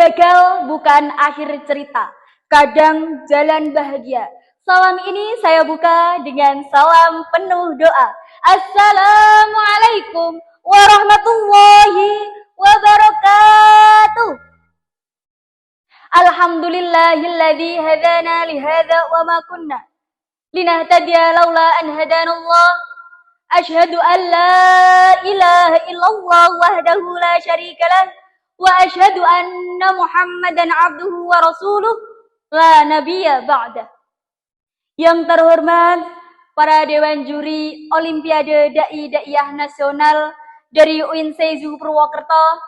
Gagal bukan akhir cerita, kadang jalan bahagia. Salam ini saya buka dengan salam penuh doa. Assalamualaikum warahmatullahi wabarakatuh. Alhamdulillahilladzi hadana lihadza wa ma kunna linahtadiya laula an hadanallah. Asyhadu an la ilaha illallah wahdahu la syarikalah wa asyhadu anna Muhammadan abduhu wa rasuluh la nabiyya ba'dah. Yang terhormat para dewan juri Olimpiade Dai-Daiyah Nasional dari UIN Seizu Purwokerto,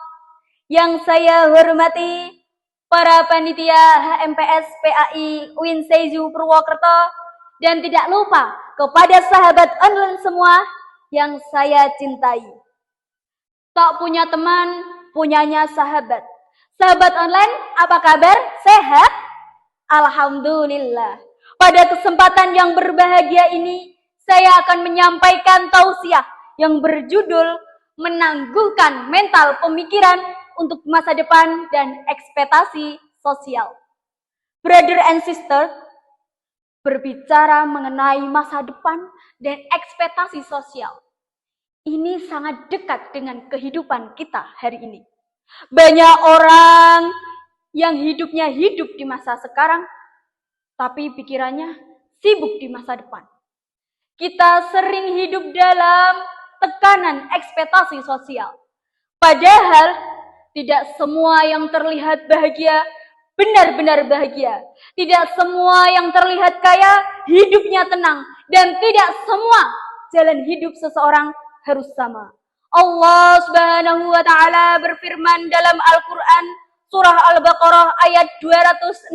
yang saya hormati para panitia HMPS PAI UIN Seizu Purwokerto, dan tidak lupa kepada sahabat online semua yang saya cintai. Tak punya teman, punyanya sahabat. Sahabat online, apa kabar? Sehat? Alhamdulillah. Pada kesempatan yang berbahagia ini, saya akan menyampaikan tausiah yang berjudul menangguhkan mental pemikiran untuk masa depan dan ekspektasi sosial. Brother and sister, berbicara mengenai masa depan dan ekspektasi sosial, ini sangat dekat dengan kehidupan kita hari ini. Banyak orang yang hidupnya hidup di masa sekarang, tapi pikirannya sibuk di masa depan. Kita sering hidup dalam tekanan ekspektasi sosial. Padahal tidak semua yang terlihat bahagia benar-benar bahagia. Tidak semua yang terlihat kaya hidupnya tenang. Dan tidak semua jalan hidup seseorang harus sama. Allah Subhanahu wa ta'ala berfirman dalam Al-Quran surah Al-Baqarah ayat 216.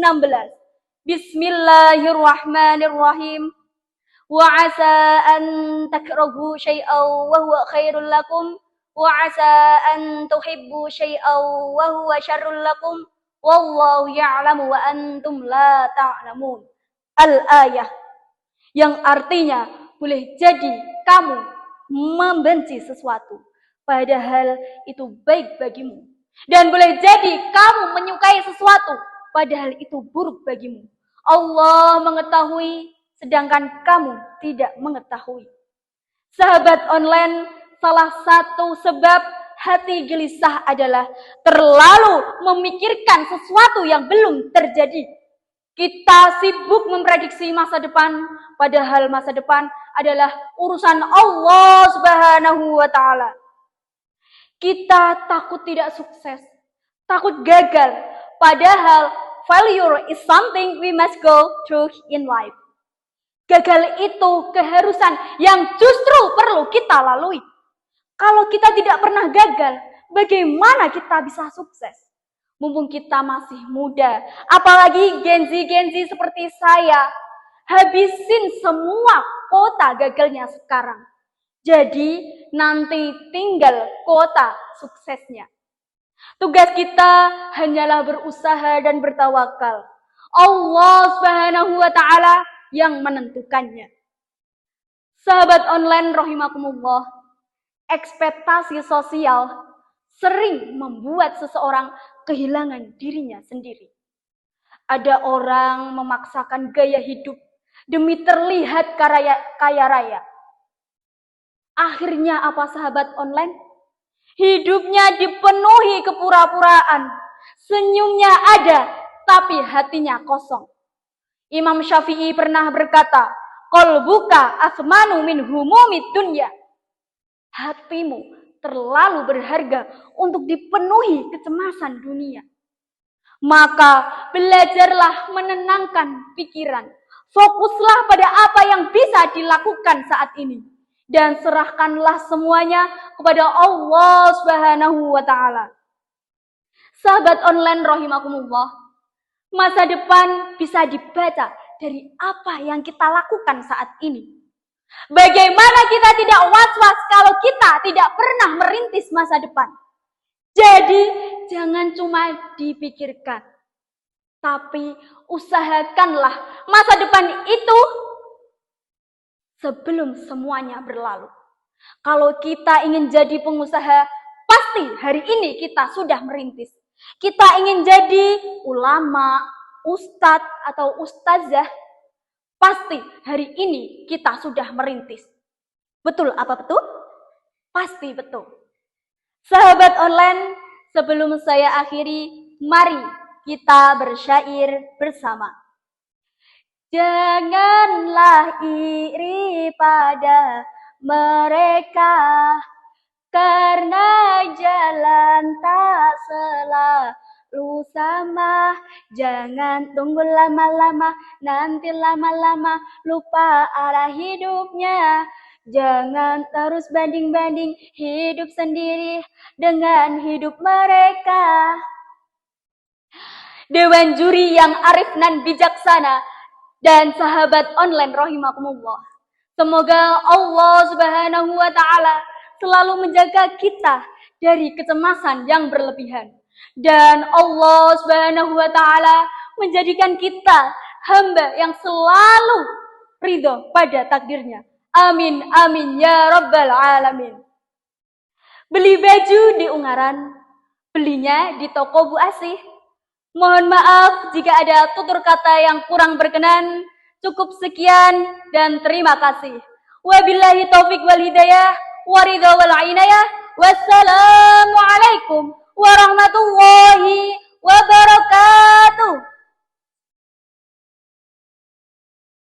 Bismillahirrahmanirrahim. Wa asa an takrahu syai'aw wa huwa khairul lakum wa asa an tuhibbu syai'aw wa huwa syarrul lakum wallahu ya'lamu wa antum la ta'lamun. Al-ayah, yang artinya boleh jadi kamu membenci sesuatu padahal itu baik bagimu, dan boleh jadi kamu menyukai sesuatu padahal itu buruk bagimu. Allah mengetahui sedangkan kamu tidak mengetahui. Sahabat online, salah satu sebab hati gelisah adalah terlalu memikirkan sesuatu yang belum terjadi. Kita sibuk memprediksi masa depan, padahal masa depan adalah urusan Allah Subhanahu wa ta'ala. Kita takut tidak sukses, takut gagal, padahal failure is something we must go through in life. Gagal itu keharusan yang justru perlu kita lalui. Kalau kita tidak pernah gagal, bagaimana kita bisa sukses? Mumpung kita masih muda, apalagi Gen-Z seperti saya, habisin semua kota gagalnya sekarang. Jadi nanti tinggal kota suksesnya. Tugas kita hanyalah berusaha dan bertawakal. Allah Subhanahu wa ta'ala yang menentukannya. Sahabat online rahimakumullah, ekspektasi sosial sering membuat seseorang kehilangan dirinya sendiri. Ada orang memaksakan gaya hidup demi terlihat kaya raya. Akhirnya apa sahabat online? Hidupnya dipenuhi kepura-puraan. Senyumnya ada, tapi hatinya kosong. Imam Syafi'i pernah berkata, qalbuka asmanu min humumid dunya. Hatimu terlalu berharga untuk dipenuhi kecemasan dunia. Maka belajarlah menenangkan pikiran. Fokuslah pada apa yang bisa dilakukan saat ini. Dan serahkanlah semuanya kepada Allah Subhanahu wa ta'ala. Sahabat online rahimakumullah, masa depan bisa dibaca dari apa yang kita lakukan saat ini. Bagaimana kita tidak was-was kalau kita tidak pernah merintis masa depan. Jadi jangan cuma dipikirkan, tapi usahakanlah masa depan itu sebelum semuanya berlalu. Kalau kita ingin jadi pengusaha, pasti hari ini kita sudah merintis. Kita ingin jadi ulama, ustadz atau ustazah, pasti hari ini kita sudah merintis. Betul apa betul? Pasti betul. Sahabat online, sebelum saya akhiri, mari kita bersyair bersama. Janganlah iri pada mereka, karena jalan tak selalu sama. Jangan tunggu lama-lama, nanti lama-lama lupa arah hidupnya. Jangan terus banding-banding hidup sendiri dengan hidup mereka. Dewan juri yang arif dan bijaksana dan sahabat online rahimakumullah. Semoga Allah Subhanahu wa taala selalu menjaga kita dari kecemasan yang berlebihan. Dan Allah Subhanahu wa taala menjadikan kita hamba yang selalu ridho pada takdirnya. Amin amin ya rabbal alamin. Beli baju di Ungaran, belinya di toko Bu Asih. Mohon maaf jika ada tutur kata yang kurang berkenan. Cukup sekian dan terima kasih. Wabillahi taufik wal hidayah, waridha wal inayah. Wassalamualaikum warahmatullahi